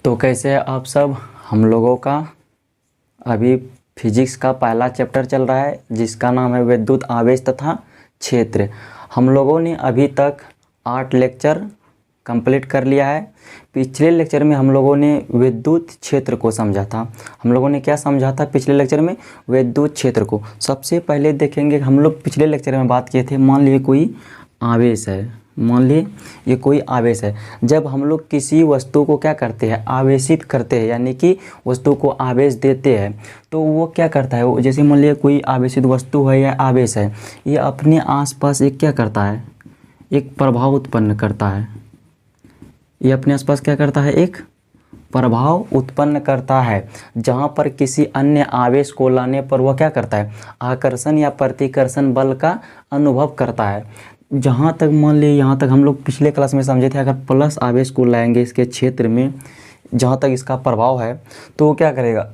तो कैसे हैं आप सब। हम लोगों का अभी फिजिक्स का पहला चैप्टर चल रहा है जिसका नाम है विद्युत आवेश तथा क्षेत्र। हम लोगों ने अभी तक 8 लेक्चर कंप्लीट कर लिया है। पिछले लेक्चर में हम लोगों ने विद्युत क्षेत्र को समझा था। हम लोगों ने क्या समझा था पिछले लेक्चर में? विद्युत क्षेत्र को। सबसे पहले देखेंगे, हम लोग पिछले लेक्चर में बात किए थे, मान लिए कोई आवेश है, मान लिए ये कोई आवेश है। जब हम लोग किसी वस्तु को क्या करते हैं, आवेशित करते हैं, यानी कि वस्तु को आवेश देते हैं, तो वो क्या करता है, वो जैसे मान लिए कोई आवेशित वस्तु है या आवेश है, ये अपने आसपास एक क्या करता है, एक प्रभाव उत्पन्न करता है। ये अपने आसपास क्या करता है, एक प्रभाव उत्पन्न करता है। जहाँ पर किसी अन्य आवेश को लाने पर वह क्या करता है, आकर्षण या प्रतिकर्षण बल का अनुभव करता है। जहाँ तक मान लीजिए, यहाँ तक हम लोग पिछले क्लास में समझे थे, अगर प्लस आवेश को लाएंगे इसके क्षेत्र में, जहाँ तक इसका प्रभाव है, तो वो क्या करेगा,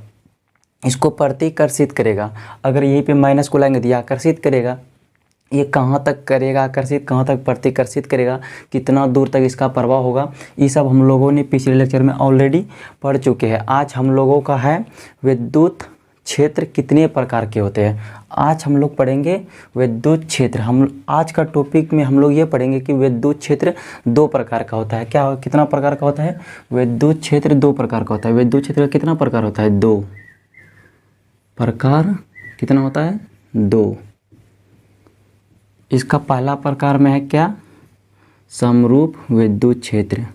इसको प्रतिकर्षित करेगा। अगर यहीं पे माइनस को लाएंगे तो ये आकर्षित करेगा। ये कहाँ तक करेगा आकर्षित, कहाँ तक प्रतिकर्षित करेगा, कितना दूर तक इसका प्रभाव होगा, ये सब हम लोगों ने पिछले लेक्चर में ऑलरेडी पढ़ चुके हैं। आज हम लोगों का है विद्युत क्षेत्र कितने प्रकार के होते हैं। आज हम लोग पढ़ेंगे विद्युत क्षेत्र। हम आज का टॉपिक में हम लोग ये पढ़ेंगे कि विद्युत क्षेत्र 2 प्रकार का होता है। क्या, कितना प्रकार का होता है? विद्युत क्षेत्र 2 प्रकार का होता है। विद्युत क्षेत्र का कितना प्रकार होता है? 2 प्रकार। कितना होता है? 2। इसका पहला प्रकार में है क्या, समरूप विद्युत क्षेत्र।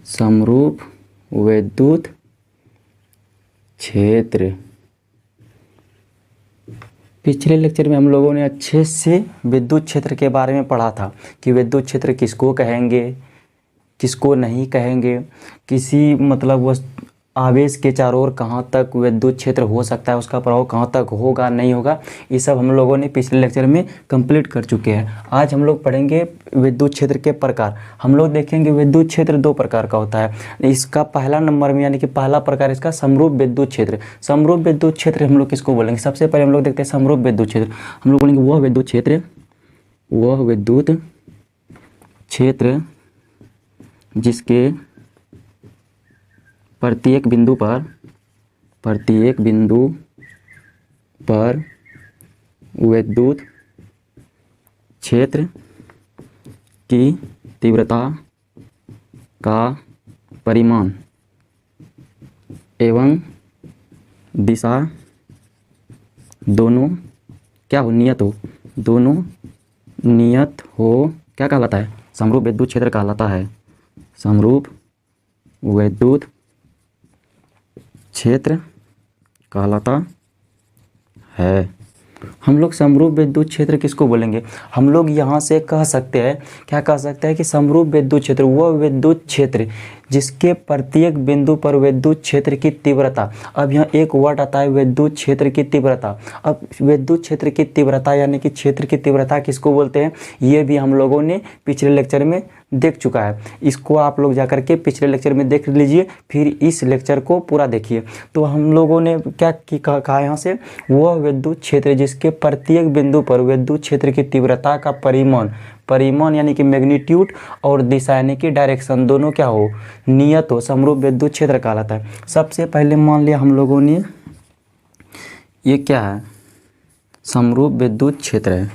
समरूप विद्युत क्षेत्र। पिछले लेक्चर में हम लोगों ने अच्छे से विद्युत क्षेत्र के बारे में पढ़ा था कि विद्युत क्षेत्र किसको कहेंगे, किसको नहीं कहेंगे, किसी मतलब आवेश के चारों ओर कहाँ तक विद्युत क्षेत्र हो सकता है, उसका प्रभाव कहाँ तक होगा नहीं होगा, ये सब हम लोगों ने पिछले लेक्चर में कंप्लीट कर चुके हैं। आज हम लोग पढ़ेंगे विद्युत क्षेत्र के प्रकार। हम लोग देखेंगे विद्युत क्षेत्र 2 प्रकार का होता है। इसका पहला नंबर में, यानी कि पहला प्रकार इसका समरूप विद्युत क्षेत्र। समरूप विद्युत क्षेत्र हम लोग किसको बोलेंगे? सबसे पहले हम लोग देखते हैं समरूप विद्युत क्षेत्र। हम लोग बोलेंगे वह विद्युत क्षेत्र, वह विद्युत क्षेत्र जिसके प्रत्येक बिंदु पर विद्युत क्षेत्र की तीव्रता का परिमाण एवं दिशा दोनों क्या हो, नियत हो, दोनों नियत हो, क्या कहलाता है? समरूप विद्युत क्षेत्र कहलाता है। समरूप विद्युत क्षेत्र कहलाता है। हम लोग समरूप विद्युत क्षेत्र किसको बोलेंगे? हम लोग यहाँ से कह सकते हैं, क्या कह सकते हैं कि समरूप विद्युत क्षेत्र वह विद्युत क्षेत्र जिसके प्रत्येक बिंदु पर विद्युत क्षेत्र की तीव्रता। अब यहाँ एक वर्ड आता है विद्युत क्षेत्र की तीव्रता। अब विद्युत क्षेत्र की तीव्रता यानी कि क्षेत्र की तीव्रता किसको बोलते हैं, ये भी हम लोगों ने पिछले लेक्चर में देख चुका है। इसको आप लोग जाकर के पिछले लेक्चर में देख लीजिए, फिर इस लेक्चर को पूरा देखिए। तो हम लोगों ने क्या कहा यहाँ से, वह विद्युत क्षेत्र जिसके प्रत्येक बिंदु पर विद्युत क्षेत्र की तीव्रता का परिमाण यानी कि मैग्नीट्यूड और दिशा यानी कि डायरेक्शन दोनों क्या हो, नियत हो, समरूप विद्युत क्षेत्र कहलाता है। सबसे पहले मान लिया हम लोगों ने, ये क्या है, समरूप विद्युत क्षेत्र है।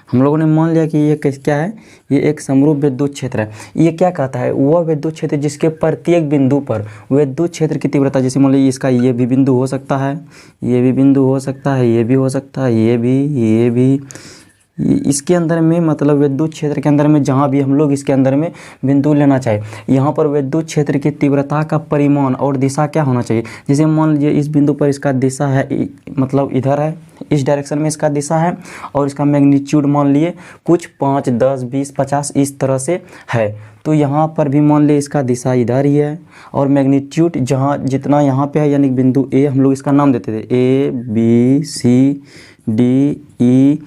हम लोगों ने मान लिया कि ये क्या है, ये एक समरूप विद्युत क्षेत्र है। ये क्या कहता है, वह विद्युत क्षेत्र जिसके प्रत्येक बिंदु पर विद्युत क्षेत्र की तीव्रता, जैसे मान लीजिए इसका ये भी बिंदु हो सकता है, ये भी बिंदु हो सकता है, ये भी हो सकता है, ये भी इसके अंदर में, मतलब विद्युत क्षेत्र के अंदर में जहाँ भी हम लोग इसके अंदर में बिंदु लेना चाहिए, यहाँ पर विद्युत क्षेत्र की तीव्रता का परिमाण और दिशा क्या होना चाहिए। जैसे मान लीजिए इस बिंदु पर इसका दिशा है, मतलब इधर है, इस डायरेक्शन में इसका दिशा है, और इसका मैग्नीट्यूड मान लिए कुछ 5, 10, 20, 50 इस तरह से है। तो यहाँ पर भी मान लिए इसका दिशा इधर ही है, और मैग्नीट्यूड जहाँ जितना यहाँ पे है, यानी बिंदु ए हम लोग इसका नाम देते थे, ABCDE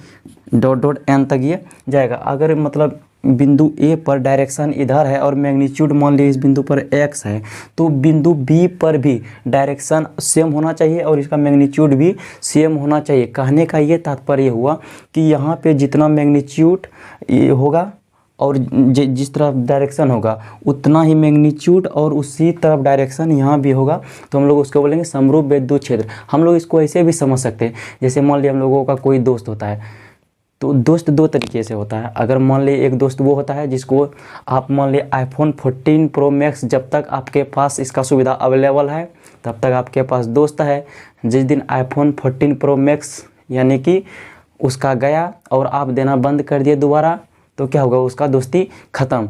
डॉट एन तक ये जाएगा। अगर मतलब बिंदु ए पर डायरेक्शन इधर है और मैग्नीट्यूड मान लीजिए इस बिंदु पर x है, तो बिंदु बी पर भी डायरेक्शन सेम होना चाहिए और इसका मैग्नीट्यूड भी सेम होना चाहिए। कहने का ये तात्पर्य हुआ कि यहाँ पे जितना मैग्नीट्यूड होगा और जिस तरफ डायरेक्शन होगा उतना ही मैग्नीट्यूड और उसी तरफ डायरेक्शन यहाँ भी होगा, तो हम लोग उसको बोलेंगे समरूप विद्युत क्षेत्र। हम लोग इसको ऐसे भी समझ सकते हैं, जैसे मान लिया हम लोगों का कोई दोस्त होता है, तो दोस्त दो तरीके से होता है। अगर मान ली एक दोस्त वो होता है जिसको आप मान ली iPhone 14 Pro Max, जब तक आपके पास इसका सुविधा अवेलेबल है तब तक आपके पास दोस्त है। जिस दिन iPhone 14 Pro Max यानी कि उसका गया और आप देना बंद कर दिए दोबारा, तो क्या होगा, उसका दोस्ती ख़त्म।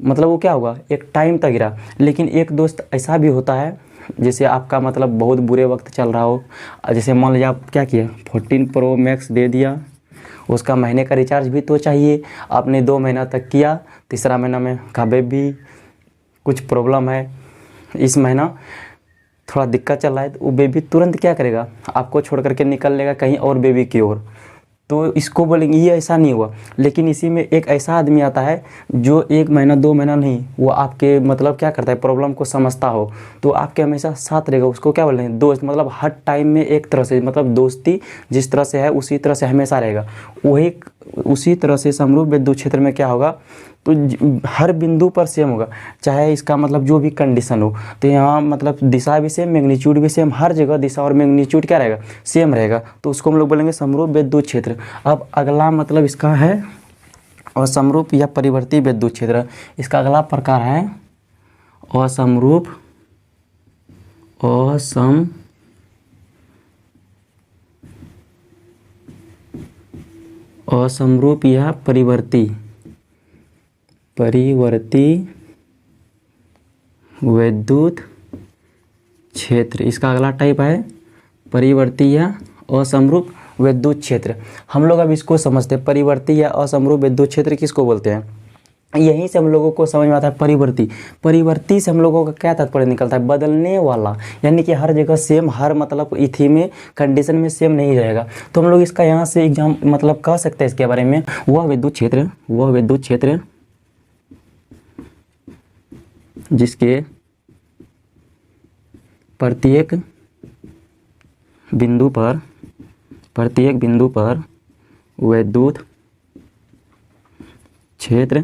मतलब वो क्या होगा, एक टाइम तक गिरा। लेकिन एक दोस्त ऐसा भी होता है, जैसे आपका मतलब बहुत बुरे वक्त चल रहा हो, जैसे मान लीजिए आप क्या किया, 14 Pro Max दे दिया, उसका महीने का रिचार्ज भी तो चाहिए, आपने 2 महीना तक किया, तीसरा महीना में कहा बेबी कुछ प्रॉब्लम है, इस महीना थोड़ा दिक्कत चल रहा है, तो वो बेबी तुरंत क्या करेगा, आपको छोड़ करके निकल लेगा कहीं और बेबी की ओर। तो इसको बोलेंगे ये ऐसा नहीं हुआ। लेकिन इसी में एक ऐसा आदमी आता है जो 1 महीना 2 महीना नहीं, वो आपके मतलब क्या करता है, प्रॉब्लम को समझता हो, तो आपके हमेशा साथ रहेगा। उसको क्या बोलेंगे, दोस्त। मतलब हर टाइम में एक तरह से, मतलब दोस्ती जिस तरह से है उसी तरह से हमेशा रहेगा। वही उसी तरह से समरूप विद्युत क्षेत्र में क्या होगा, तो हर बिंदु पर सेम होगा, चाहे इसका मतलब जो भी कंडीशन हो। तो यहाँ मतलब दिशा भी सेम, मैग्नीट्यूड भी सेम, हर जगह दिशा और मैग्नीट्यूड क्या रहेगा, सेम रहेगा। तो उसको हम लोग बोलेंगे समरूप विद्युत क्षेत्र। अब अगला मतलब इसका है असमरूप या परिवर्ती विद्युत क्षेत्र। इसका अगला प्रकार है असमरूप, असमरूप या परिवर्ती विद्युत क्षेत्र। इसका अगला टाइप है परिवर्ती या असमरूप विद्युत क्षेत्र। हम लोग अब इसको समझते हैं, परिवर्ती या असमरूप विद्युत क्षेत्र किसको बोलते हैं। यहीं से हम लोगों को समझ में आता है परिवर्ती। परिवर्ती से हम लोगों का क्या तात्पर्य निकलता है, बदलने वाला, यानी कि हर जगह सेम, हर मतलब इथी में कंडीशन में सेम नहीं रहेगा। तो हम लोग इसका यहाँ से एग्जाम मतलब कह सकते हैं इसके बारे में, वह विद्युत क्षेत्र जिसके प्रत्येक बिंदु पर विद्युत क्षेत्र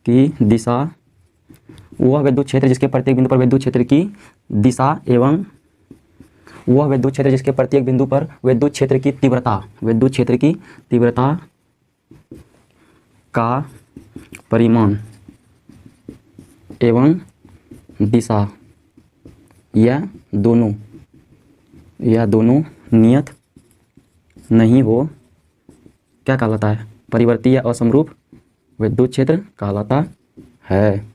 की दिशा, वह विद्युत क्षेत्र जिसके प्रत्येक बिंदु पर विद्युत क्षेत्र की दिशा एवं वह विद्युत क्षेत्र जिसके प्रत्येक बिंदु पर विद्युत क्षेत्र की तीव्रता का परिमाण एवं दिशा या दोनों नियत नहीं हो, क्या कहलाता है, परिवर्ती या असमरूप विद्युत क्षेत्र कहलाता है।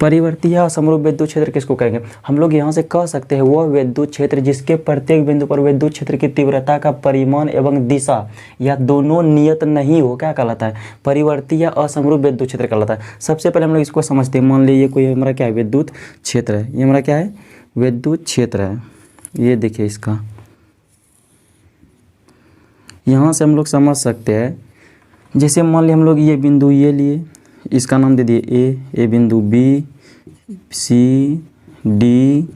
परिवर्ती या असमरूप विद्युत क्षेत्र किसको कहेंगे, हम लोग यहाँ से कह सकते हैं वह विद्युत क्षेत्र जिसके प्रत्येक बिंदु पर विद्युत क्षेत्र की तीव्रता का परिमाण एवं दिशा या दोनों नियत नहीं हो, क्या कहलाता है, परिवर्ती या असमरूप विद्युत क्षेत्र कहलाता है। सबसे पहले हम लोग इसको समझते हैं। मान लीजिए कोई हमारा क्या है, विद्युत क्षेत्र है, ये हमारा क्या है, विद्युत क्षेत्र है। ये देखिए इसका, यहाँ से हम लोग समझ सकते हैं, जैसे मान लिया हम लोग ये बिंदु ये लिए, इसका नाम दे दिए ए बिंदु, बी सी डी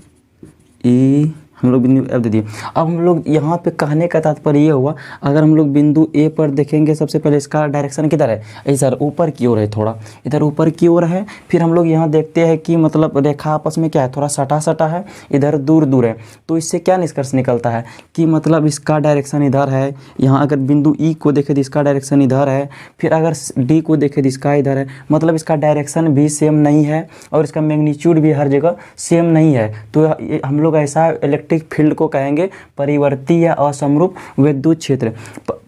ई, हम लोग बिंदु एफ दे दिए। अब हम लोग यहाँ पे कहने का तात्पर्य ये हुआ, अगर हम लोग बिंदु ए पर देखेंगे, सबसे पहले इसका डायरेक्शन किधर है, इधर ऊपर की ओर है, थोड़ा इधर ऊपर की ओर है। फिर हम लोग यहाँ देखते हैं कि मतलब रेखा आपस में क्या है, थोड़ा सटा है, इधर दूर है। तो इससे क्या निष्कर्ष निकलता है कि मतलब इसका डायरेक्शन इधर है। यहाँ अगर बिंदु ई को देखें तो इसका डायरेक्शन इधर है, फिर अगर डी को देखें तो इसका इधर है। मतलब इसका डायरेक्शन भी सेम नहीं है और इसका मैग्नीट्यूड भी हर जगह सेम नहीं है। तो हम लोग ऐसा इलेक्ट्रिक फील्ड को कहेंगे परिवर्ती या असमरूप विद्युत क्षेत्र।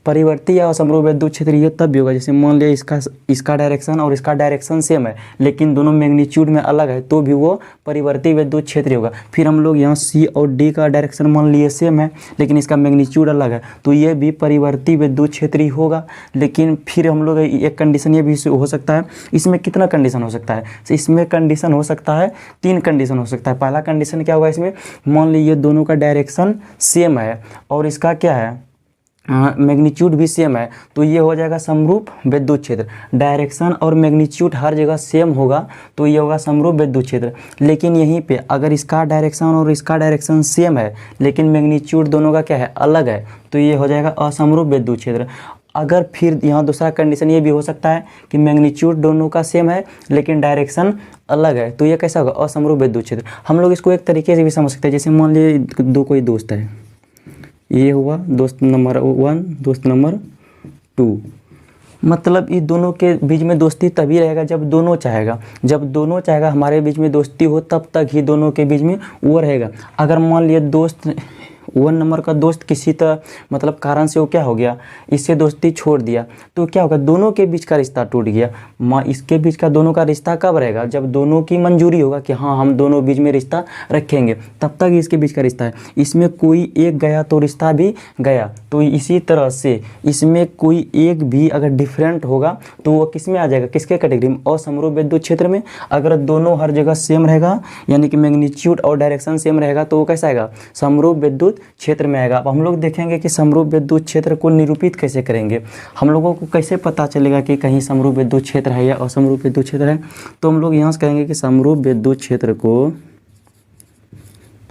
परिवर्ती या असमरूप विद्युत क्षेत्र ये तब भी होगा जैसे मान लिया इसका डायरेक्शन और इसका डायरेक्शन सेम है, लेकिन दोनों मैग्नीट्यूड में अलग है, तो भी वो परिवर्ती विद्युत क्षेत्र होगा। फिर हम लोग यहाँ सी और डी का डायरेक्शन मान लिए सेम है, लेकिन इसका मैग्नीट्यूड अलग है, तो ये भी परिवर्ती विद्युत क्षेत्र ही होगा। लेकिन फिर हम लोग एक कंडीशन ये भी हो सकता है, इसमें कितना कंडीशन हो सकता है, इसमें कंडीशन हो सकता है 3 कंडीशन हो सकता है। पहला कंडीशन क्या होगा, इसमें मान लीजिए दोनों का डायरेक्शन सेम है और इसका क्या है, मैग्नीट्यूड भी सेम है तो ये हो जाएगा समरूप विद्युत क्षेत्र। डायरेक्शन और मैग्नीट्यूड हर जगह सेम होगा तो ये होगा समरूप विद्युत क्षेत्र। लेकिन यहीं पे अगर इसका डायरेक्शन और इसका डायरेक्शन सेम है लेकिन मैग्नीट्यूड दोनों का क्या है, अलग है, तो ये हो जाएगा असमरूप विद्युत क्षेत्र। अगर फिर यहाँ दूसरा कंडीशन ये भी हो सकता है कि मैग्नीट्यूड दोनों का सेम है लेकिन डायरेक्शन अलग है, तो ये कैसा होगा, असमरूप विद्युत क्षेत्र। हम लोग इसको एक तरीके से भी समझ सकते हैं, जैसे मान लीजिए दो कोई दोस्त है, ये हुआ दोस्त नंबर 1, दोस्त नंबर 2, मतलब ये दोनों के बीच में दोस्ती तभी रहेगा जब दोनों चाहेगा। जब दोनों चाहेगा हमारे बीच में दोस्ती हो तब तक ही दोनों के बीच में वो रहेगा। अगर मान लिया दोस्त 1 नंबर का दोस्त किसी तरह मतलब कारण से वो क्या हो गया, इससे दोस्ती छोड़ दिया, तो क्या होगा, दोनों के बीच का रिश्ता टूट गया। इसके बीच का दोनों का रिश्ता कब रहेगा, जब दोनों की मंजूरी होगा कि हाँ हम दोनों बीच में रिश्ता रखेंगे, तब तक इसके बीच का रिश्ता है। इसमें कोई एक गया तो रिश्ता भी गया। तो इसी तरह से इसमें कोई एक भी अगर डिफरेंट होगा तो वो किस में आ जाएगा, किसके कैटेगरी में, असमरूप विद्युत क्षेत्र में। अगर दोनों हर जगह सेम रहेगा यानी कि मैग्नीट्यूड और डायरेक्शन सेम रहेगा तो वो कैसा आएगा, समरूप विद्युत क्षेत्र में आएगा। अब हम लोग देखेंगे कि समरूप विद्युत क्षेत्र को निरूपित कैसे करेंगे। हम लोगों को कैसे पता चलेगा कि कहीं समरूप विद्युत क्षेत्र है या असमरूप विद्युत क्षेत्र है, तो हम लोग यहाँ से कहेंगे कि समरूप विद्युत क्षेत्र को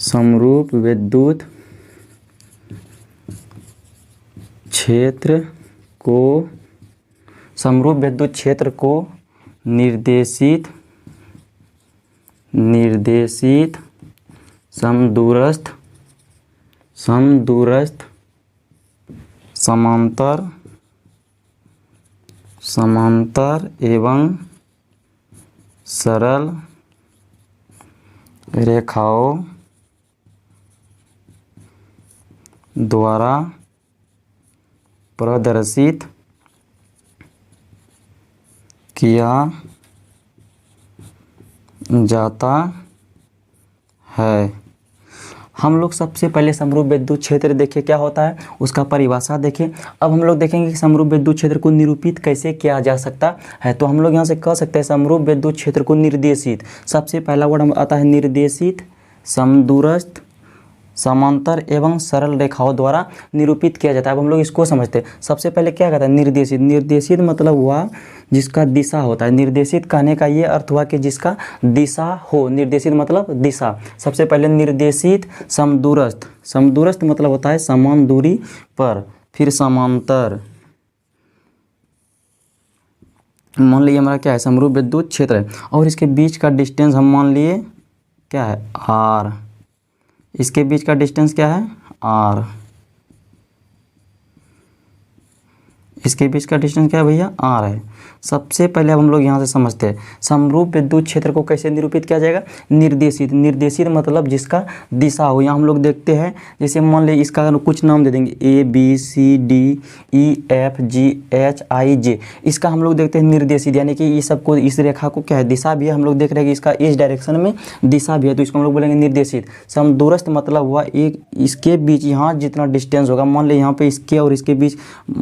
समरूप विद्युत क्षेत्र को समरूप विद्युत क्षेत्र को निर्देशित समदूरस्थ समांतर एवं सरल रेखाओं द्वारा प्रदर्शित किया जाता है। हम लोग सबसे पहले समरूप विद्युत क्षेत्र देखें क्या होता है, उसका परिभाषा देखें। अब हम लोग देखेंगे कि समरूप विद्युत क्षेत्र को निरूपित कैसे किया जा सकता है। तो हम लोग यहाँ से कह सकते हैं समरूप विद्युत क्षेत्र को निर्देशित, सबसे पहला वर्ड आता है निर्देशित, समदूरस्थ, समांतर एवं सरल रेखाओं द्वारा निरूपित किया जाता है। अब हम लोग इसको समझते हैं। सबसे पहले क्या कहता है, निर्देशित। निर्देशित मतलब हुआ जिसका दिशा होता है। निर्देशित कहने का ये अर्थ हुआ कि जिसका दिशा हो। निर्देशित मतलब दिशा। सबसे पहले निर्देशित समदूरस्थ। समदूरस्थ मतलब होता है समान दूरी पर, फिर समांतर। मान लीजिए हमारा क्या है, समरूप विद्युत क्षेत्र है और इसके बीच का डिस्टेंस हम मान लिए क्या है, r। इसके बीच का डिस्टेंस क्या है, r। इसके बीच का डिस्टेंस क्या है भैया, r है। सबसे पहले अब हम लोग यहाँ से समझते हैं समरूप विद्युत क्षेत्र को कैसे निरूपित किया जाएगा, निर्देशित। निर्देशित मतलब जिसका दिशा हो। यहाँ हम लोग देखते हैं, जैसे मान लीजिए इसका कुछ नाम दे देंगे ABCDEFGHIJ। इसका हम लोग देखते हैं निर्देशित, यानी कि ये सबको, इस रेखा को क्या है, दिशा भी है। हम लोग देख रहे हैं कि इसका इस डायरेक्शन में दिशा भी है, तो इसको हम लोग बोलेंगे निर्देशित। समदूरस्थ मतलब हुआ एक इसके बीच यहाँ जितना डिस्टेंस होगा, मान लीजिए यहाँ पे इसके और इसके बीच,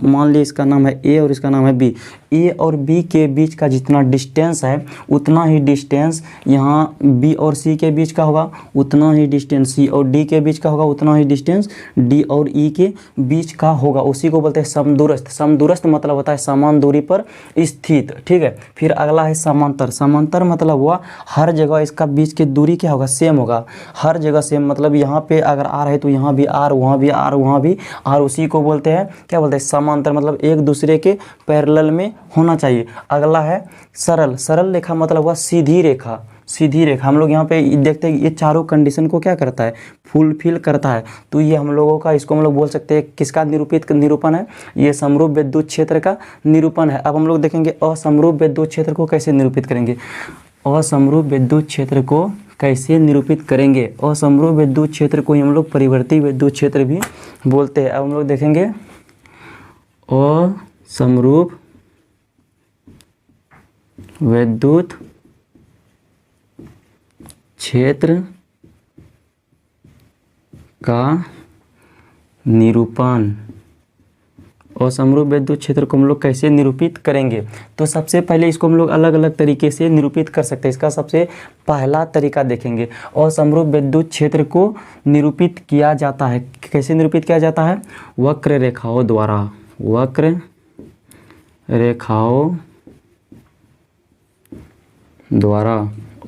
मान लीजिए इसका नाम है A और इसका नाम है B। ए और बी के बीच का जितना डिस्टेंस है उतना ही डिस्टेंस यहाँ बी और सी के बीच का होगा, उतना ही डिस्टेंस सी और डी के बीच का होगा, उतना ही डिस्टेंस डी और ई के बीच का होगा। उसी को बोलते हैं समदूरस्थ। समदूरस्थ मतलब होता है समान दूरी पर स्थित, ठीक है। फिर अगला है समांतर। समांतर मतलब हुआ हर जगह इसका बीच की दूरी क्या होगा, सेम होगा, हर जगह सेम। मतलब यहाँ पे अगर आर है तो यहाँ भी आर, वहाँ भी आर, वहाँ भी आर। उसी को बोलते हैं क्या बोलते हैं, समांतर। मतलब एक दूसरे के पैरेलल में होना चाहिए। अगला है सरल। सरल रेखा मतलब हुआ सीधी रेखा। सीधी रेखा हम लोग यहाँ पे देखते हैं ये चारों कंडीशन को क्या करता है, फुलफिल करता है। तो ये हम लोगों का, इसको हम लोग बोल सकते हैं किसका निरूपण है, ये समरूप विद्युत क्षेत्र का निरूपण है। अब हम लोग देखेंगे असमरूप विद्युत क्षेत्र को कैसे निरूपित करेंगे। असमरूप विद्युत क्षेत्र को कैसे निरूपित करेंगे, असमरूप विद्युत क्षेत्र को हम लोग परिवर्ती विद्युत क्षेत्र भी बोलते हैं। अब हम लोग देखेंगे असमरूप विद्युत क्षेत्र का निरूपण। असमरूप विद्युत क्षेत्र को हम लोग कैसे निरूपित करेंगे। तो सबसे पहले इसको हम लोग अलग अलग तरीके से निरूपित कर सकते हैं। इसका सबसे पहला तरीका देखेंगे। असमरूप विद्युत क्षेत्र को निरूपित किया जाता है, कैसे निरूपित किया जाता है? वक्र रेखाओं द्वारा, वक्र रेखाओं द्वारा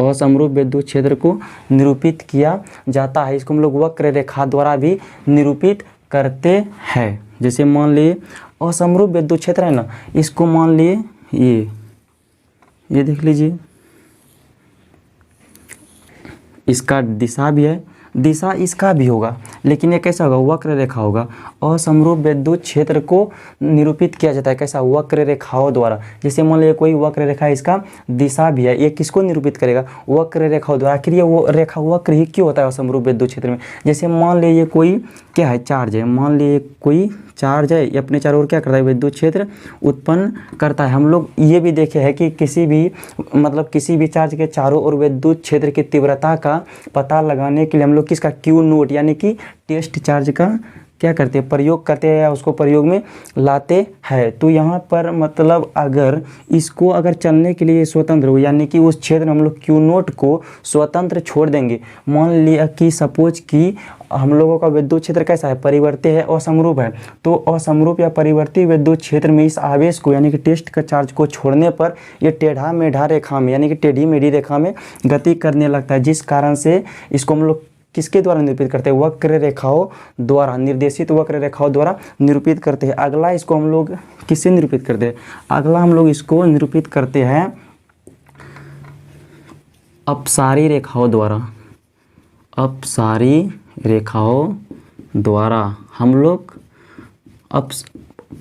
असमरूप विद्युत क्षेत्र को निरूपित किया जाता है। इसको हम लोग वक्र रेखा द्वारा भी निरूपित करते हैं। जैसे मान लिए असमरूप विद्युत क्षेत्र है ना, इसको मान लिए ये देख लीजिए, इसका दिशा भी है, दिशा इसका भी होगा, लेकिन ये कैसा होगा? वक्र रेखा होगा। असमरूप विद्युत क्षेत्र को निरूपित किया जाता है कैसा? वक्र रेखाओं द्वारा। जैसे मान लीजिए कोई वक्र रेखा, इसका दिशा भी है, ये किसको निरूपित करेगा? वक्र रेखाओं द्वारा। आखिर ये वो रेखा वक्र ही क्यों होता है असमरूप विद्युत क्षेत्र में? जैसे मान लीजिए कोई क्या है? चार्ज है, मान लीजिए कोई चार्ज है, ये अपने चारों ओर क्या करता है? विद्युत क्षेत्र उत्पन्न करता है। हम लोग ये भी देखे हैं कि किसी भी चार्ज के चारों ओर विद्युत क्षेत्र की तीव्रता का पता लगाने के लिए हम लोग किसका? क्यू नोट यानी कि टेस्ट चार्ज का क्या करते हैं? प्रयोग करते हैं या उसको प्रयोग में लाते हैं। तो यहाँ पर अगर इसको अगर चलने के लिए स्वतंत्र हो, यानी कि उस क्षेत्र में हम लोग क्यू नोट को स्वतंत्र छोड़ देंगे। मान लिया कि सपोज कि हम लोगों का विद्युत क्षेत्र कैसा है? परिवर्ती है, असमरूप है। तो असमरूप या परिवर्ती विद्युत क्षेत्र में इस आवेश को यानी कि टेस्ट का चार्ज को छोड़ने पर ये टेढ़ा मेढ़ा रेखा में यानी कि टेढ़ी मेढ़ी रेखा में गति करने लगता है, जिस कारण से इसको हम लोग किसके द्वारा निरूपित करते हैं? वक्र रेखाओं द्वारा, निर्देशित वक्र रेखाओं द्वारा निरूपित करते हैं। अगला इसको हम लोग किससे निरूपित करते हैं? अगला हम लोग इसको निरूपित करते हैं अपसारी रेखाओं द्वारा। अपसारी रेखाओं द्वारा हम लोग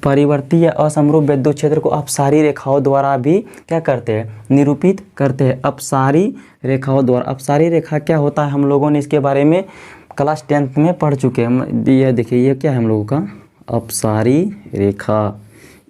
परिवर्ती या असमरूप विद्युत क्षेत्र को अपसारी रेखाओं द्वारा भी क्या करते हैं? निरूपित करते हैं। अपसारी रेखाओं द्वारा। अपसारी रेखा क्या होता है? हम लोगों ने इसके बारे में क्लास 10th में पढ़ चुके हैं। ये देखिए, ये क्या है हम लोगों का? अपसारी रेखा।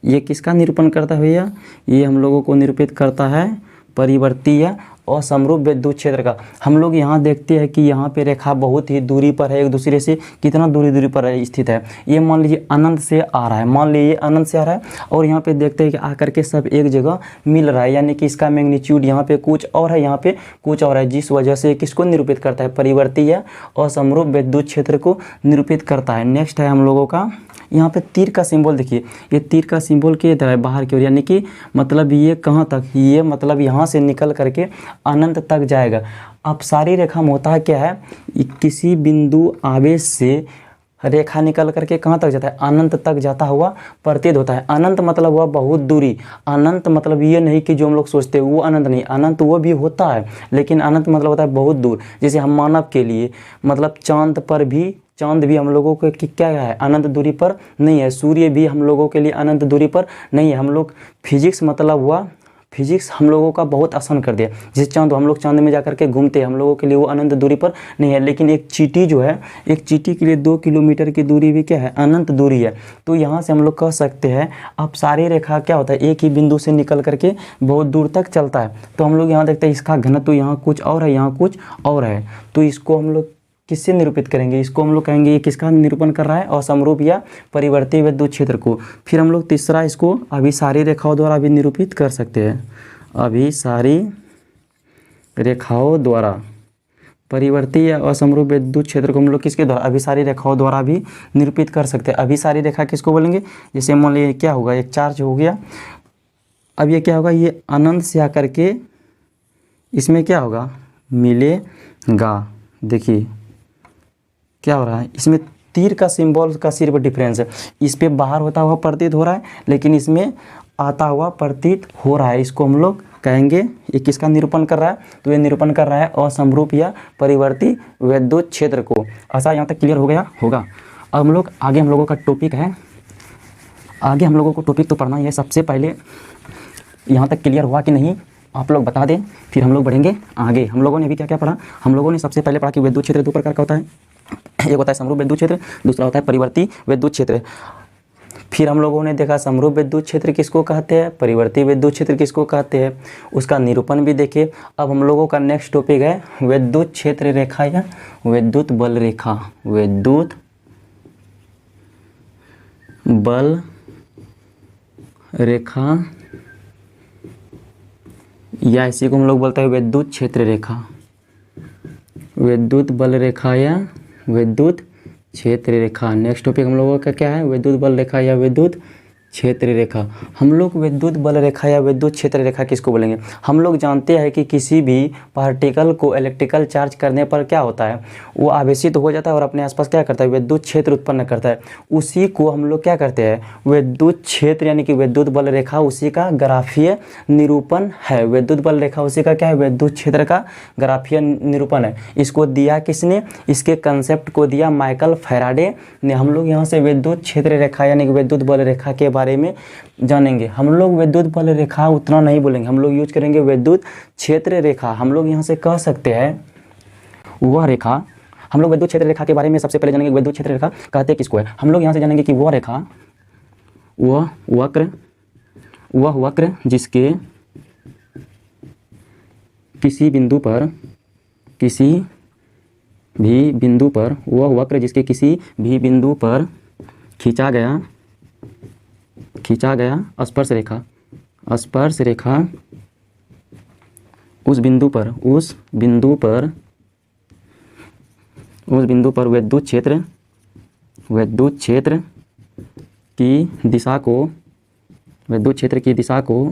ये किसका निरूपण करता है भैया? ये हम लोगों को निरूपित करता है परिवर्ती या असमरूप विद्युत क्षेत्र का। हम लोग यहाँ देखते हैं कि यहाँ पे रेखा बहुत ही दूरी पर है, एक दूसरे से कितना दूरी पर स्थित है। ये मान लीजिए अनंत से आ रहा है, मान लीजिए अनंत से आ रहा है, और यहाँ पे देखते हैं कि आकर के सब एक जगह मिल रहा है, यानी कि इसका मैग्नीट्यूड यहाँ पे कुछ और है, यहाँ पे कुछ और है, जिस वजह से किसको निरूपित करता है? परिवर्ती या असमरूप विद्युत क्षेत्र को निरूपित करता है। नेक्स्ट है हम लोगों का यहाँ पे तीर का सिंबल। देखिए, ये तीर का सिंबल किस तरह है? बाहर की ओर, यानी कि ये कहाँ तक? ये यहाँ से निकल करके अनंत तक जाएगा। अपसारी रेखा में होता है क्या है? किसी बिंदु आवेश से रेखा निकल करके कहाँ तक जाता है? अनंत तक जाता हुआ प्रतीत होता है। अनंत मतलब हुआ बहुत दूरी। अनंत मतलब ये नहीं कि जो हम लोग सोचते हैं वो अनंत नहीं, अनंत वो भी होता है, लेकिन अनंत मतलब होता है बहुत दूर। जैसे हम मानव के लिए चांद भी हम लोगों को क्या है? अनंत दूरी पर नहीं है। सूर्य भी हम लोगों के लिए अनंत दूरी पर नहीं है। हम लोग फिजिक्स फिजिक्स हम लोगों का बहुत आसान कर दिया। जैसे चांद, हम लोग चांद में जाकर के घूमते हैं, हम लोगों के लिए वो अनंत दूरी पर नहीं है। लेकिन एक चींटी जो है, एक चींटी के लिए 2 किलोमीटर की दूरी भी क्या है? अनंत दूरी है। तो यहाँ से हम लोग कह सकते हैं अपसारी रेखा क्या होता है? एक ही बिंदु से निकल करके बहुत दूर तक चलता है। तो हम लोग यहाँ देखते हैं इसका घनत्व यहाँ कुछ और है, यहाँ कुछ और है। तो इसको हम लोग किससे निरूपित करेंगे? इसको हम लोग कहेंगे ये किसका निरूपण कर रहा है? असमरूप या परिवर्ती विद्युत क्षेत्र को। फिर हम लोग तीसरा इसको अभिसारी रेखाओं द्वारा भी निरूपित कर सकते हैं। अभिसारी रेखाओं द्वारा परिवर्ती या असमरूप विद्युत क्षेत्र को हम लोग किसके द्वारा? अभिसारी रेखाओं द्वारा भी निरूपित कर सकते हैं। अभिसारी रेखा किसको बोलेंगे? जैसे मान लीजिए क्या होगा? एक चार्ज हो गया, अब ये क्या होगा? ये अनंत से आकर के इसमें क्या होगा? मिलेगा। देखिए क्या हो रहा है? इसमें तीर का सिंबल का सिर्फ डिफरेंस है। इस पे बाहर होता हुआ प्रतीत हो रहा है, लेकिन इसमें आता हुआ प्रतीत हो रहा है। इसको हम लोग कहेंगे ये किसका निरूपण कर रहा है? तो ये निरूपण कर रहा है असमरूप या परिवर्ती विद्युत क्षेत्र को। ऐसा यहाँ तक क्लियर हो गया होगा। अब हम लोग आगे, हम लोगों का टॉपिक है, आगे हम लोगों को टॉपिक तो पढ़ना है। सबसे पहले यहाँ तक क्लियर हुआ कि नहीं आप लोग बता दें, फिर हम लोग बढ़ेंगे आगे। हम लोगों ने अभी क्या क्या पढ़ा? हम लोगों ने सबसे पहले पढ़ा कि विद्युत क्षेत्र 2 प्रकार का होता है। एक होता है समरूप विद्युत क्षेत्र, दूसरा होता है परिवर्ती विद्युत क्षेत्र। फिर हम लोगों ने देखा समरूप विद्युत क्षेत्र किसको कहते हैं, परिवर्ती विद्युत क्षेत्र किसको कहते हैं, उसका निरूपण भी देखे। अब हम लोगों का नेक्स्ट टॉपिक है विद्युत क्षेत्र रेखा या विद्युत बल रेखा। विद्युत बल रेखा या इसी को हम लोग बोलते हैं विद्युत क्षेत्र रेखा, विद्युत बल रेखा या विद्युत क्षेत्र रेखा। नेक्स्ट टॉपिक हम लोगों का क्या है, विद्युत बल रेखा या विद्युत क्षेत्र रेखा। हम लोग विद्युत बल रेखा या विद्युत क्षेत्र रेखा किसको बोलेंगे? हम लोग जानते हैं कि किसी भी पार्टिकल को इलेक्ट्रिकल चार्ज करने पर क्या होता है, वो आवेशित हो जाता है और अपने आसपास क्या करता है, विद्युत क्षेत्र उत्पन्न करता है। उसी को हम लोग क्या करते हैं, विद्युत क्षेत्र यानी कि विद्युत बल रेखा उसी का ग्राफीय निरूपण है। विद्युत बल रेखा उसी का क्या है, विद्युत क्षेत्र का ग्राफीय निरूपण है। इसको दिया किसने, इसके कंसेप्ट को दिया माइकल फैराडे ने। हम लोग यहाँ से विद्युत क्षेत्र रेखा यानी कि विद्युत बल रेखा के बारे में जानेंगे। हम लोग विद्युत बल रेखा उतना नहीं बोलेंगे, हम लोग यूज करेंगे विद्युत क्षेत्र रेखा। हम लोग यहाँ से कह सकते हैं वह रेखा, हम लोग विद्युत क्षेत्र रेखा के बारे में सबसे पहले जानेंगे विद्युत क्षेत्र रेखा कहते किसको है। हम लोग यहाँ से जानेंगे कि वह रेखा, वह वक्र जिसके किसी बिंदु पर, किसी भी बिंदु पर, वह वक्र जिसके किसी भी बिंदु पर खींचा गया स्पर्श रेखा उस बिंदु पर विद्युत क्षेत्र की दिशा को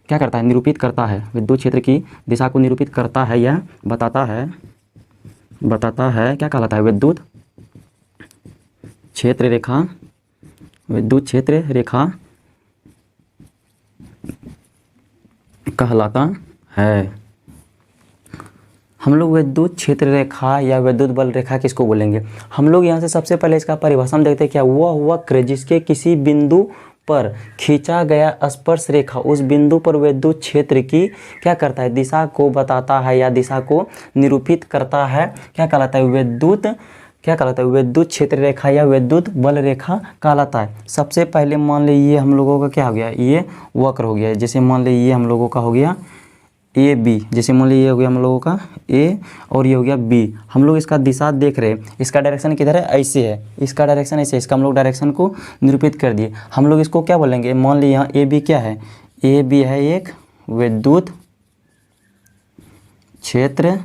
क्या करता है, निरूपित करता है। विद्युत क्षेत्र की दिशा को निरूपित करता है या बताता है क्या कहलाता है, विद्युत क्षेत्र रेखा। विद्युत क्षेत्र रेखा कहलाता है। हम लोग विद्युत क्षेत्र रेखा या विद्युत बल रेखा किसको बोलेंगे? हम लोग यहाँ से सबसे पहले इसका परिभाषा हम देखते हैं। क्या, वह वक्र जिसके किसी बिंदु पर खींचा गया स्पर्श रेखा उस बिंदु पर विद्युत क्षेत्र की क्या करता है, दिशा को बताता है या दिशा को निरूपित करता है। क्या कहलाता है, विद्युत क्षेत्र रेखा या विद्युत बल रेखा कहलाता है। सबसे पहले मान लीजिए हम लोगों का क्या हो गया, ये वक्र हो गया। जैसे मान लीजिए ये हम लोगों का हो गया ए बी, जैसे मान लीजिए ये हो गया हम लोगों का ए और ये हो गया बी। हम लोग इसका दिशा देख रहे हैं, इसका डायरेक्शन किधर है, ऐसे है, इसका डायरेक्शन ऐसे है। इसका हम लोग डायरेक्शन को निरूपित कर दिए। हम लोग इसको क्या बोलेंगे, मान लीजिए यहाँ ए बी क्या है, ए बी है एक विद्युत क्षेत्र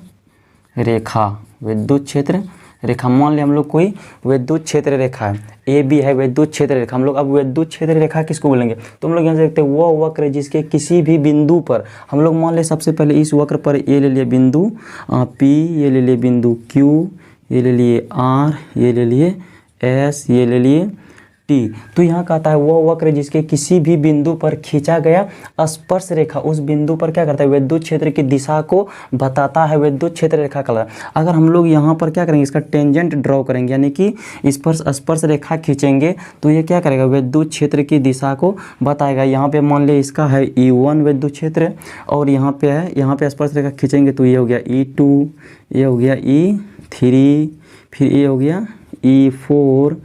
रेखा। विद्युत क्षेत्र रेखा मान लिया हम लोग कोई विद्युत क्षेत्र रेखा है, ए बी है विद्युत क्षेत्र रेखा। हम लोग अब विद्युत क्षेत्र रेखा किसको बोलेंगे, तो हम लोग यहाँ से देखते हैं वह वक्र जिसके किसी भी बिंदु पर, हम लोग मान ले सबसे पहले इस वक्र पर ए ले लिए बिंदु पी, ये ले लिए बिंदु क्यू, ये ले लिए आर, ये ले लिए एस, ये ले लिए टी। तो यहाँ कहता है वह वक्र जिसके किसी भी बिंदु पर खींचा गया स्पर्श रेखा उस बिंदु पर क्या करता है, विद्युत क्षेत्र की दिशा को बताता है, विद्युत क्षेत्र रेखा कहलाता है। अगर हम लोग यहाँ पर क्या करेंगे, इसका टेंजेंट ड्रॉ करेंगे यानी कि इस पर स्पर्श रेखा खींचेंगे तो ये क्या करेगा, विद्युत क्षेत्र की दिशा को बताएगा। यहाँ पे मान लिया इसका है E1 विद्युत क्षेत्र और यहाँ पे है, यहाँ पे स्पर्श रेखा खींचेंगे तो ये हो गया E2, ये हो गया E3, फिर ये हो गया E4,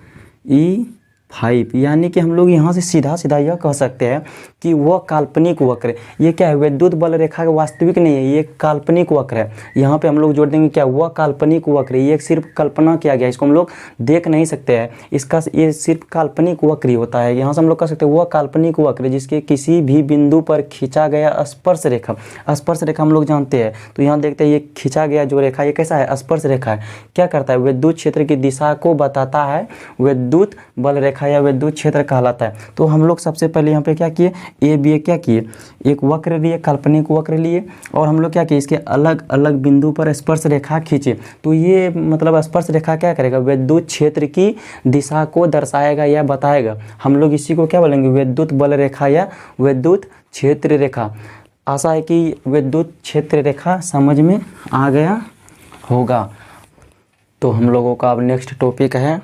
E5। यानी कि हम लोग यहाँ से सीधा सीधा यह कह सकते हैं कि वह काल्पनिक वक्र, ये क्या है, विद्युत बल रेखा का वास्तविक नहीं है, ये काल्पनिक वक्र है। यहाँ पे हम लोग जोड़ देंगे क्या, वह काल्पनिक वक्र, ये सिर्फ कल्पना किया गया, इसको हम लोग देख नहीं सकते हैं, इसका ये सिर्फ काल्पनिक वक्र ही होता है। यहाँ से हम लोग कह सकते हैं वह काल्पनिक वक्र जिसके किसी भी बिंदु पर खींचा गया स्पर्श रेखा। स्पर्श रेखा हम लोग जानते हैं, तो यहाँ देखते हैं ये खींचा गया जो रेखा ये कैसा है, स्पर्श रेखा है। क्या करता है, विद्युत क्षेत्र की दिशा को बताता है, विद्युत बल रेखा या विद्युत क्षेत्र कहलाता है। तो हम लोग सबसे पहले यहाँ पे क्या किए, ए बी क्या किए, एक वक्र लिए, काल्पनिक वक्र लिए और हम लोग क्या किए, इसके अलग अलग बिंदु पर स्पर्श रेखा खींचे। तो ये मतलब स्पर्श रेखा क्या करेगा, विद्युत क्षेत्र की दिशा को दर्शाएगा या बताएगा। हम लोग इसी को क्या बोलेंगे, विद्युत बल रेखा या विद्युत क्षेत्र रेखा। आशा है कि विद्युत क्षेत्र रेखा समझ में आ गया होगा। तो हम लोगों का अब नेक्स्ट टॉपिक है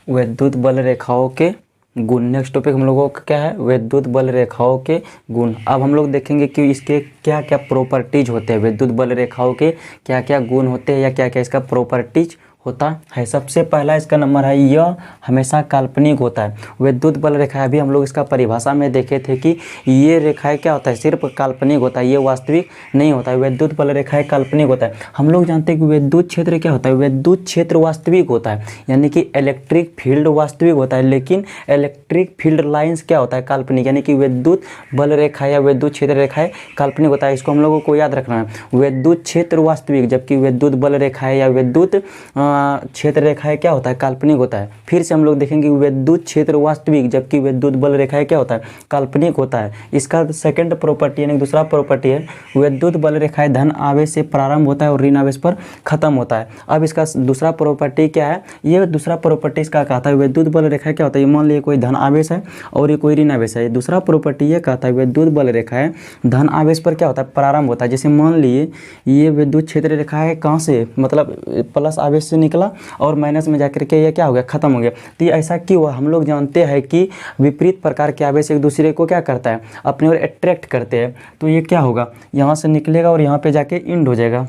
विद्युत बल रेखाओं के गुण। नेक्स्ट टॉपिक हम लोगों का क्या है, विद्युत बल रेखाओं के गुण। अब हम लोग देखेंगे कि इसके क्या क्या प्रॉपर्टीज होते हैं, विद्युत बल रेखाओं के क्या क्या गुण होते हैं या क्या क्या इसका प्रॉपर्टीज होता है। सबसे पहला इसका नंबर है, यह हमेशा काल्पनिक होता है। विद्युत बल रेखा अभी हम लोग इसका परिभाषा में देखे थे कि ये रेखाएं क्या होता है, सिर्फ काल्पनिक होता है, ये वास्तविक नहीं होता है। विद्युत बल रेखाएं काल्पनिक होता है। हम लोग जानते हैं कि विद्युत क्षेत्र क्या होता है, विद्युत क्षेत्र वास्तविक होता है, यानी कि इलेक्ट्रिक फील्ड वास्तविक होता है, लेकिन इलेक्ट्रिक फील्ड लाइंस क्या होता है, काल्पनिक, यानी कि विद्युत बल रेखा या विद्युत क्षेत्र रेखाएं काल्पनिक होता है। इसको हम लोगों को याद रखना है। विद्युत क्षेत्र वास्तविक, जबकि विद्युत बल रेखाएं या विद्युत क्षेत्र रेखाएं क्या होता है, काल्पनिक होता है। फिर से हम लोग देखेंगे विद्युत क्षेत्र वास्तविक, जबकि विद्युत बल रेखाएं क्या होता है, काल्पनिक होता है। इसका सेकंड प्रॉपर्टी यानी दूसरा प्रॉपर्टी है, विद्युत बल रेखाएं धन आवेश से प्रारंभ होता है और ऋण आवेश पर खत्म होता है। अब इसका दूसरा प्रॉपर्टी क्या है, ये दूसरा प्रॉपर्टी इसका कहता है विद्युत बल रेखा क्या होता है, मान लीजिए कोई धन आवेश है और ये कोई ऋण आवेश है। दूसरा प्रॉपर्टी ये कहता है विद्युत बल रेखाएं धन आवेश पर क्या होता है, प्रारंभ होता है। जैसे मान लिए ये विद्युत क्षेत्र रेखा है, कहाँ से, मतलब प्लस आवेश से निकला और माइनस में जाकर के ये क्या हो गया, खत्म हो गया। तो ये ऐसा क्यों हुआ, हम लोग जानते हैं कि विपरीत प्रकार के आवेश एक दूसरे को क्या करता है, अपनी ओर अट्रैक्ट करते हैं। तो ये क्या होगा, यहाँ से निकलेगा और यहाँ पे जाके इंड हो जाएगा।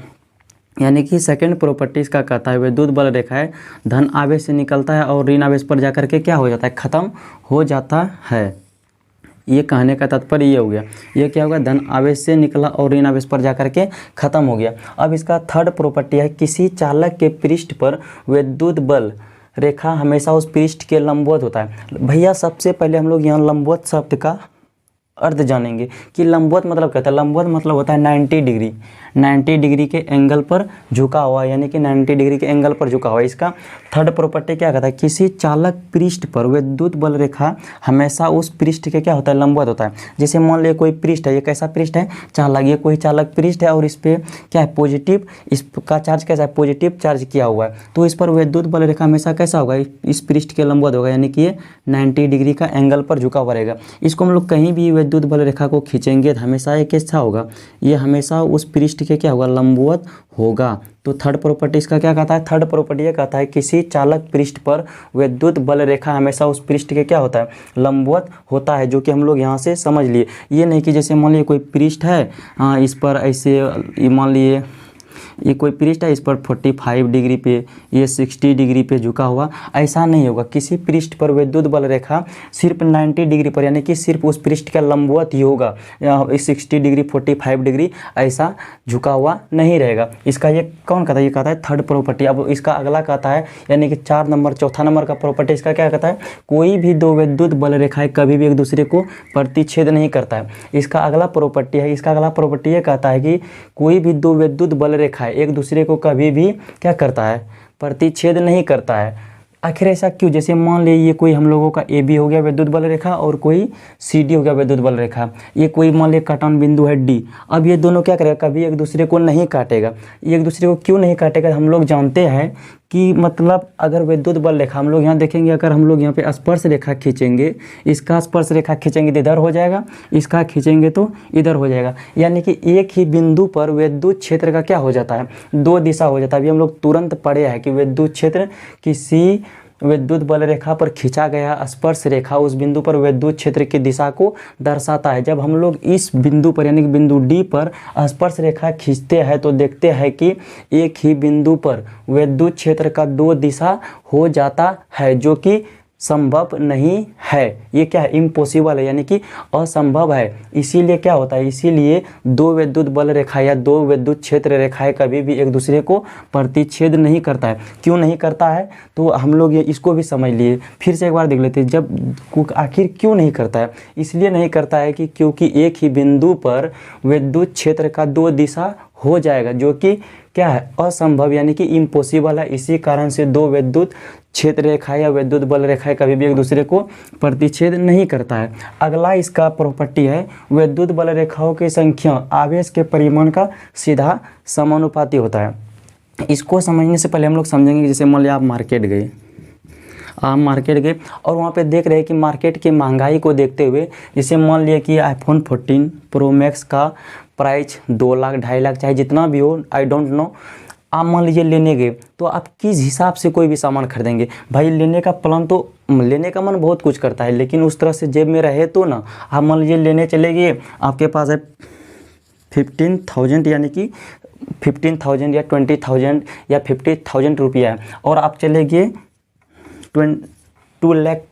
यानी कि सेकंड प्रॉपर्टी इसका कहता है विद्युत बल रेखाएं धन आवेश से निकलता है और ऋण आवेश पर जाकर के क्या हो जाता है, खत्म हो जाता है। ये कहने का तात्पर्य ये हो गया, ये क्या होगा, धन आवेश से निकला और ऋण आवेश पर जाकर के खत्म हो गया। अब इसका थर्ड प्रॉपर्टी है, किसी चालक के पृष्ठ पर विद्युत बल रेखा हमेशा उस पृष्ठ के लंबवत होता है। भैया सबसे पहले हम लोग यहाँ लंबवत शब्द का अर्थ जानेंगे कि लंबवत मतलब क्या होता है। लंबवत मतलब होता है 90 डिग्री, 90 डिग्री के एंगल पर झुका हुआ, यानी कि 90 डिग्री के एंगल पर झुका हुआ। इसका थर्ड प्रॉपर्टी क्या कहता है, किसी चालक पृष्ठ पर विद्युत बल रेखा हमेशा उस पृष्ठ के क्या होता है, लंबवत होता है। जैसे मान लीजिए कोई पृष्ठ है, ये कैसा पृष्ठ है, चालक, ये कोई चालक पृष्ठ है और इस पर क्या है, पॉजिटिव, इसका चार्ज कैसा है, पॉजिटिव चार्ज किया हुआ है। तो इस पर विद्युत बल रेखा हमेशा कैसा होगा, इस पृष्ठ के लंबवत होगा, यानी कि ये 90 डिग्री का एंगल पर झुका हुआ रहेगा। इसको हम लोग कहीं भी विद्युत बल रेखा को खींचेंगे तो हमेशा ये कैसा होगा, ये हमेशा उस पृष्ठ के क्या होगा, लंबवत होगा। तो थर्ड प्रॉपर्टी इसका क्या कहता है, थर्ड प्रॉपर्टी ये कहता है किसी चालक पृष्ठ पर विद्युत बल रेखा हमेशा उस पृष्ठ के क्या होता है, लंबवत होता है, जो कि हम लोग यहाँ से समझ लिए। ये नहीं कि जैसे मान लीजिए कोई पृष्ठ है, इस पर ऐसे मान लिए ये कोई पृष्ठ है, इस पर 45 डिग्री पे, ये 60 डिग्री पे झुका हुआ, ऐसा नहीं होगा। किसी पृष्ठ पर विद्युत बल रेखा सिर्फ 90 डिग्री पर, यानी कि सिर्फ उस पृष्ठ का लंबवत ही होगा, 60 डिग्री 45 डिग्री ऐसा झुका हुआ नहीं रहेगा। इसका ये कौन कहता है, ये कहता है थर्ड प्रॉपर्टी। अब इसका अगला कहता है, यानी कि चौथा नंबर का प्रॉपर्टी इसका क्या कहता है, कोई भी दो विद्युत बल रेखाएं कभी भी एक दूसरे को प्रतिच्छेद नहीं करता है। इसका अगला प्रॉपर्टी है, इसका अगला प्रॉपर्टी ये कहता है कि कोई भी दो विद्युत बल रेखाएं एक दूसरे को कभी भी क्या करता है, प्रतिच्छेद नहीं करता है। आखिर ऐसा क्यों, जैसे मान लीजिए ये कोई हम लोगों का ए बी हो गया विद्युत बल रेखा और कोई सी डी हो गया विद्युत बल रेखा, ये कोई मान लीजिए काटन बिंदु है डी। अब ये दोनों क्या करेगा, कभी एक दूसरे को नहीं काटेगा। एक दूसरे को क्यों नहीं काटेगा, हम लोग जानते हैं कि मतलब अगर विद्युत बल रेखा हम लोग यहाँ देखेंगे, अगर हम लोग यहाँ पे स्पर्श रेखा खींचेंगे, इसका स्पर्श रेखा खींचेंगे तो इधर हो जाएगा, इसका खींचेंगे तो इधर हो जाएगा, यानी कि एक ही बिंदु पर विद्युत क्षेत्र का क्या हो जाता है, दो दिशा हो जाता है। अभी हम लोग तुरंत पढ़े हैं कि विद्युत क्षेत्र किसी विद्युत बल रेखा पर खींचा गया स्पर्श रेखा उस बिंदु पर विद्युत क्षेत्र की दिशा को दर्शाता है। जब हम लोग इस बिंदु पर यानी कि बिंदु डी पर स्पर्श रेखा खींचते हैं तो देखते हैं कि एक ही बिंदु पर विद्युत क्षेत्र का दो दिशा हो जाता है, जो कि संभव नहीं है। ये क्या है, इम्पॉसिबल है, यानी कि असंभव है। इसीलिए क्या होता है, इसीलिए दो विद्युत बल रेखा या दो विद्युत क्षेत्र रेखाएं कभी भी एक दूसरे को प्रतिच्छेद नहीं करता है। क्यों नहीं करता है, तो हम लोग ये इसको भी समझ लिए। फिर से एक बार देख लेते हैं, जब आखिर क्यों नहीं करता है, इसलिए नहीं करता है कि क्योंकि एक ही बिंदु पर विद्युत क्षेत्र का दो दिशा हो जाएगा, जो कि क्या है, असंभव, यानी कि इम्पॉसिबल है। इसी कारण से दो विद्युत क्षेत्र रेखाएं या विद्युत बल रेखाएं कभी भी एक दूसरे को प्रतिच्छेद नहीं करता है। अगला इसका प्रॉपर्टी है, विद्युत बल रेखाओं की संख्या आवेश के परिमाण का सीधा समानुपाती होता है। इसको समझने से पहले हम लोग समझेंगे, जैसे मान लिया आप मार्केट गए और वहाँ पे देख रहे हैं कि मार्केट की महंगाई को देखते हुए, जैसे मान लिया कि iPhone 14 Pro Max का प्राइस 2 लाख 2.5 लाख चाहे जितना भी हो, आई डोंट नो, आप मान लीजिए लेने गए तो आप किस हिसाब से कोई भी सामान खरीदेंगे। भाई लेने का प्लान तो, लेने का मन बहुत कुछ करता है, लेकिन उस तरह से जेब में रहे तो ना। आप मान लीजिए लेने चले गए, आपके पास है 15,000 यानी कि 15,000 या 20,000 या 50,000 रुपया है और आप चले गए 2 लाख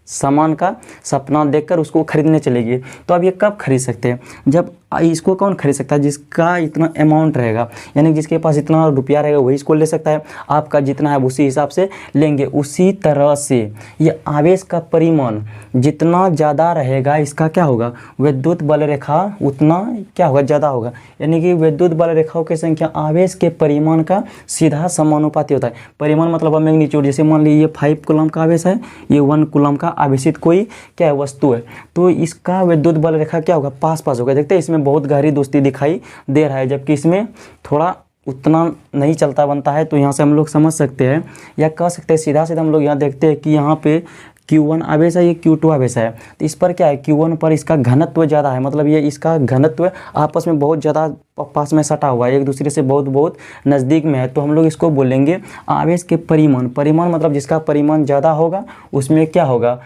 सामान का सपना देखकर उसको खरीदने चले गए, तो अब ये कब खरीद सकते हैं? जब इसको कौन खरीद सकता है? जिसका इतना अमाउंट रहेगा, यानी जिसके पास इतना रुपया रहेगा वही इसको ले सकता है। आपका जितना है उसी हिसाब से लेंगे। उसी तरह से ये आवेश का परिमाण जितना ज़्यादा रहेगा, इसका क्या होगा, विद्युत बल रेखा उतना क्या होगा, ज़्यादा होगा। यानी कि विद्युत बल रेखाओं की संख्या आवेश के परिमाण का सीधा समानुपाती होता है। परिमाण मतलब मैग्नीट्यूड। जैसे मान लीजिए ये 5 कूलम का आवेश है, ये 1 कूलम का आवेशित कोई क्या है, वस्तु है, तो इसका विद्युत बल रेखा क्या होगा, पास पास होगा। देखते हैं इसमें बहुत गहरी दोस्ती दिखाई दे रहा है, जबकि इसमें थोड़ा उतना नहीं चलता बनता है। तो यहाँ से हम लोग समझ सकते हैं या कह सकते हैं सीधा सीधा हम लोग यहाँ देखते हैं कि यहाँ पे Q1 आवेश है, ये Q2 आवेश है। तो इस पर क्या है, Q1 पर इसका घनत्व ज़्यादा है, मतलब ये इसका घनत्व आपस में बहुत ज़्यादा पास में सटा हुआ है, एक दूसरे से बहुत बहुत नज़दीक में है। तो हम लोग इसको बोलेंगे आवेश के परिमाण। परिमाण मतलब जिसका परिमाण ज़्यादा होगा उसमें क्या होगा,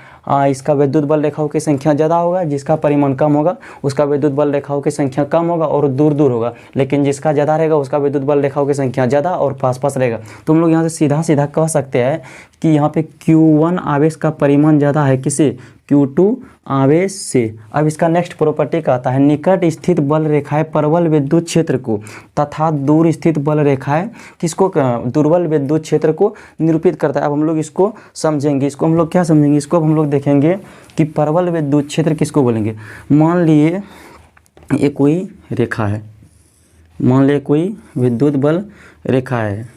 इसका विद्युत बल रेखाओं की संख्या ज़्यादा होगा। जिसका परिमाण कम होगा उसका विद्युत बल रेखाओं की संख्या कम होगा और दूर दूर होगा। लेकिन जिसका ज़्यादा रहेगा उसका विद्युत बल रेखाओं की संख्या ज़्यादा और पास पास रहेगा। तो हम लोग यहाँ से सीधा सीधा कह सकते हैं कि यहाँ पे Q1 आवेश का परिमाण ज़्यादा है किसे, Q2 आवेश से। अब इसका नेक्स्ट प्रॉपर्टी का आता है, निकट स्थित बल रेखाएं प्रबल विद्युत क्षेत्र को तथा दूर स्थित बल रेखाएं किसको, दुर्बल विद्युत क्षेत्र को निरूपित करता है। अब हम लोग इसको समझेंगे, इसको हम लोग क्या समझेंगे, इसको अब हम लोग देखेंगे कि प्रबल विद्युत क्षेत्र किसको बोलेंगे। मान लिए ये कोई रेखा है, मान लिए कोई विद्युत बल रेखा है,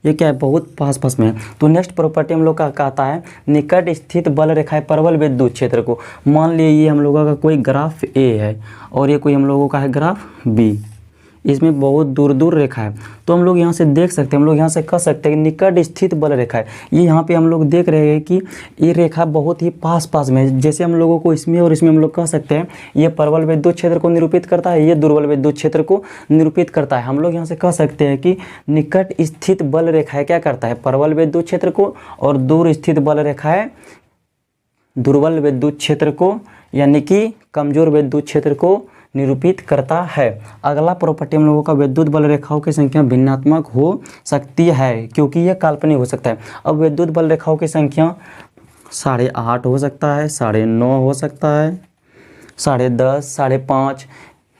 ये क्या है, बहुत पास पास में है। तो नेक्स्ट प्रॉपर्टी हम लोग का कहता है, निकट स्थित बल रेखाएं प्रबल विद्युत क्षेत्र को। मान लिए ये हम लोगों का कोई ग्राफ ए है और ये कोई हम लोगों का है ग्राफ बी, इसमें बहुत दूर दूर रेखा है। तो हम लोग यहाँ से देख सकते हैं, हम लोग यहाँ से कह सकते हैं कि निकट स्थित बल रेखा है। ये यहाँ पे हम लोग देख रहे हैं कि ये रेखा बहुत ही पास पास में है। जैसे हम लोगों को इसमें और इसमें हम लोग कह सकते हैं ये प्रबल विद्युत क्षेत्र को निरूपित करता है, ये दुर्बल विद्युत क्षेत्र को निरूपित करता है। हम लोग यहाँ से कह सकते हैं कि निकट स्थित बल रेखाएँ क्या करता है, प्रबल विद्युत क्षेत्र को, और दूर स्थित बल रेखाएँ दुर्बल विद्युत क्षेत्र को यानी कि कमजोर विद्युत क्षेत्र को निरूपित करता है। अगला प्रॉपर्टी हम लोगों का, विद्युत बल रेखाओं की संख्या भिन्नात्मक हो सकती है क्योंकि यह काल्पनिक हो सकता है। अब विद्युत बल रेखाओं की संख्या 8.5 हो सकता है, 9.5 हो सकता है, 10.5, 5.5,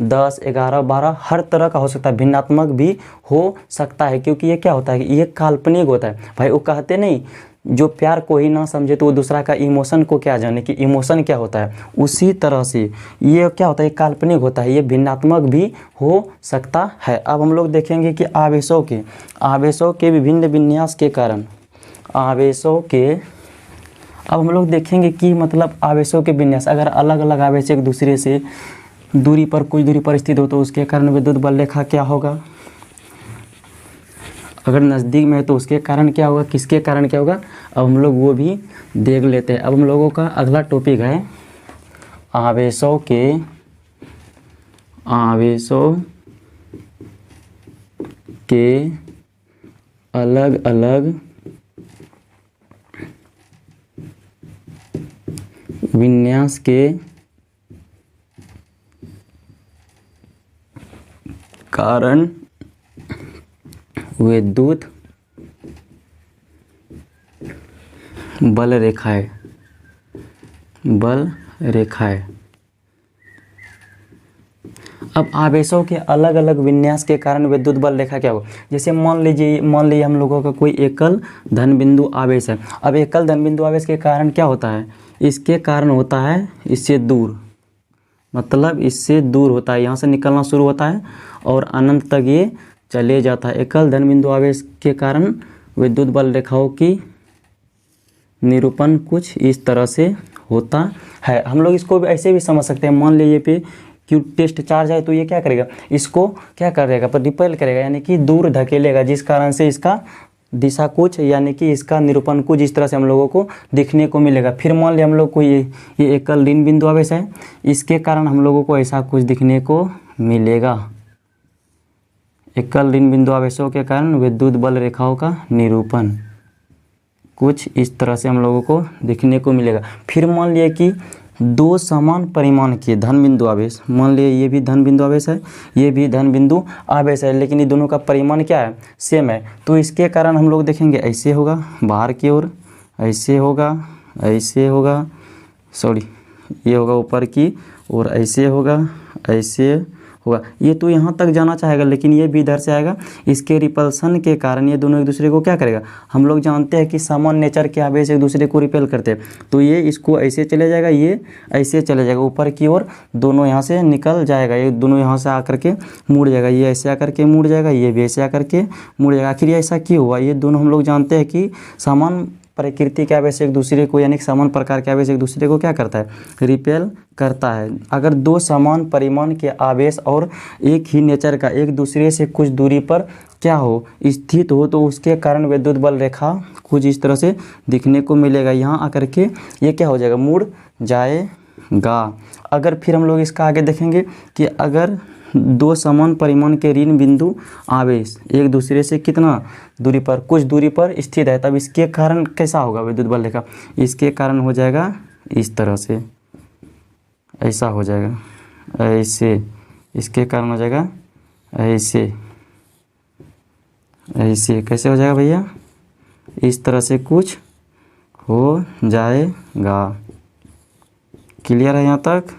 10, 11, 12 हर तरह का हो सकता है। भिन्नात्मक भी हो सकता है क्योंकि ये क्या होता है, ये काल्पनिक होता है। भाई वो कहते नहीं, जो प्यार को ही ना समझे तो वो दूसरा का इमोशन को क्या जाने कि इमोशन क्या होता है। उसी तरह से ये क्या होता है, काल्पनिक होता है, ये भिन्नात्मक भी हो सकता है। अब हम लोग देखेंगे कि आवेशों के विभिन्न विन्यास के कारण, अब हम लोग देखेंगे कि मतलब आवेशों के विन्यास, अगर अलग अलग आवेश एक दूसरे से कुछ दूरी पर स्थित हो तो उसके कारण विद्युत बल रेखा क्या होगा। अगर नज़दीक में है तो उसके कारण क्या होगा, किसके कारण क्या होगा, अब हम लोग वो भी देख लेते हैं। अब हम लोगों का अगला टॉपिक है आवेशों के अलग अलग विन्यास के कारण विद्युत बल रेखाएं अब आवेशों के अलग अलग विन्यास के कारण विद्युत बल रेखा क्या होगा। जैसे मान लीजिए हम लोगों का कोई एकल धन बिंदु आवेश है। अब एकल धन बिंदु आवेश के कारण क्या होता है, इसके कारण होता है इससे दूर, मतलब इससे दूर होता है, यहाँ से निकलना शुरू होता है और अनंत तक ये चले जाता है। एकल धन बिंदु आवेश के कारण विद्युत बल रेखाओं की निरूपण कुछ इस तरह से होता है। हम लोग इसको भी ऐसे भी समझ सकते हैं, मान लीजिए पे क्यू टेस्ट चार्ज है तो ये क्या करेगा, इसको क्या करेगा, पर रिपेल करेगा, यानी कि दूर धकेलेगा, जिस कारण से इसका दिशा कुछ यानी कि इसका निरूपण कुछ इस तरह से हम लोगों को दिखने को मिलेगा। फिर मान लिया हम लोग को ये एकल ऋण बिंदु आवेश है, इसके कारण हम लोगों को ऐसा कुछ दिखने को मिलेगा। एकल ऋण बिंदु आवेशों के कारण विद्युत बल रेखाओं का निरूपण कुछ इस तरह से हम लोगों को दिखने को मिलेगा। फिर मान लिया कि दो समान परिमाण के धन बिंदु आवेश, मान लिया ये भी धन बिंदु आवेश है, ये भी धन बिंदु आवेश है, लेकिन ये दोनों का परिमाण क्या है, सेम है। तो इसके कारण हम लोग देखेंगे ऐसे होगा बाहर की ओर, ऐसे होगा, ऐसे होगा, सॉरी ये होगा ऊपर की और ऐसे होगा, ऐसे होगा। ये तो यहाँ तक जाना चाहेगा, लेकिन ये भी इधर से आएगा। इसके रिपल्सन के कारण ये दोनों एक दूसरे को क्या करेगा, हम लोग जानते हैं कि समान नेचर के आवेश एक दूसरे को रिपेल करते हैं, तो ये इसको ऐसे चले जाएगा, ये ऐसे चले जाएगा ऊपर की ओर, दोनों यहाँ से निकल जाएगा, ये दोनों यहाँ से आकर के मुड़ जाएगा, ये ऐसे आकर के मुड़ जाएगा, ये भी ऐसे आकर के मुड़ जाएगा। आखिर ऐसा क्यों हुआ, ये दोनों हम लोग जानते हैं कि समान प्रकृति के आवेश एक दूसरे को, यानी समान प्रकार के आवेश एक दूसरे को क्या करता है, रिपेल करता है। अगर दो समान परिमाण के आवेश और एक ही नेचर का एक दूसरे से कुछ दूरी पर क्या हो, स्थित हो, तो उसके कारण विद्युत बल रेखा कुछ इस तरह से दिखने को मिलेगा। यहाँ आकर के ये क्या हो जाएगा, मुड़ जाएगा। अगर फिर हम लोग इसका आगे देखेंगे कि अगर दो समान परिमाण के ऋण बिंदु आवेश एक दूसरे से कितना दूरी पर, कुछ दूरी पर स्थित है, तब इसके कारण कैसा होगा विद्युत बल रेखा, इसके कारण हो जाएगा इस तरह से, ऐसा हो जाएगा, ऐसे, इसके कारण हो जाएगा ऐसे, ऐसे कैसे हो जाएगा भैया, इस तरह से कुछ हो जाएगा। क्लियर है यहाँ तक।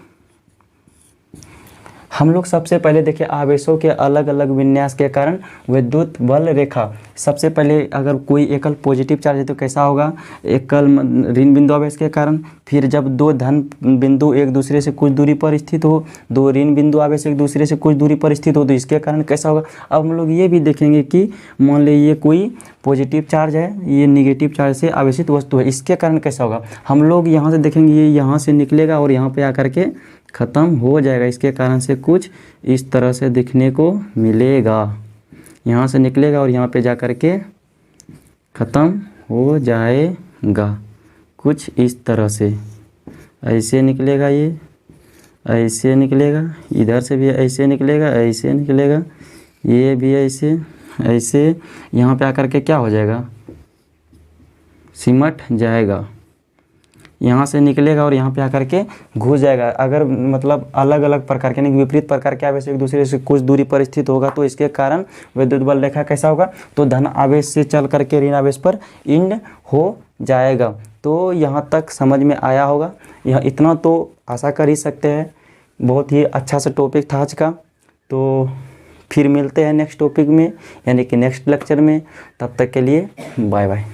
हम लोग सबसे पहले देखिए आवेशों के अलग अलग विन्यास के कारण विद्युत बल रेखा। सबसे पहले अगर कोई एकल पॉजिटिव चार्ज है तो कैसा होगा, एकल ऋण बिंदु आवेश के कारण। फिर जब दो धन बिंदु एक दूसरे से कुछ दूरी पर स्थित हो, दो ऋण बिंदु आवेश एक दूसरे से कुछ दूरी पर स्थित हो, तो इसके कारण कैसा होगा। अब हम लोग ये भी देखेंगे कि मान लीजिए ये कोई पॉजिटिव चार्ज है, ये निगेटिव चार्ज से आवेशित वस्तु है, इसके कारण कैसा होगा। हम लोग यहाँ से देखेंगे ये यहाँ से निकलेगा और यहाँ पे आकर के ख़त्म हो जाएगा, इसके कारण से कुछ इस तरह से दिखने को मिलेगा। यहाँ से निकलेगा और यहाँ पे जा कर के ख़त्म हो जाएगा, कुछ इस तरह से। ऐसे निकलेगा, ये ऐसे निकलेगा, इधर से भी ऐसे निकलेगा, ऐसे निकलेगा, ये भी ऐसे ऐसे। यहाँ पे आकर के क्या हो जाएगा, सिमट जाएगा, यहाँ से निकलेगा और यहाँ पे आकर के घुस जाएगा। अगर मतलब अलग अलग प्रकार के यानी विपरीत प्रकार के आवेश एक दूसरे से कुछ दूरी पर स्थित होगा, तो इसके कारण विद्युत बल रेखा कैसा होगा, तो धन आवेश से चल करके ऋण आवेश पर इंड हो जाएगा। तो यहाँ तक समझ में आया होगा, यह इतना तो आशा कर ही सकते हैं। बहुत ही अच्छा सा टॉपिक था आज का। तो फिर मिलते हैं नेक्स्ट टॉपिक में, यानी कि नेक्स्ट लेक्चर में। तब तक के लिए बाय बाय।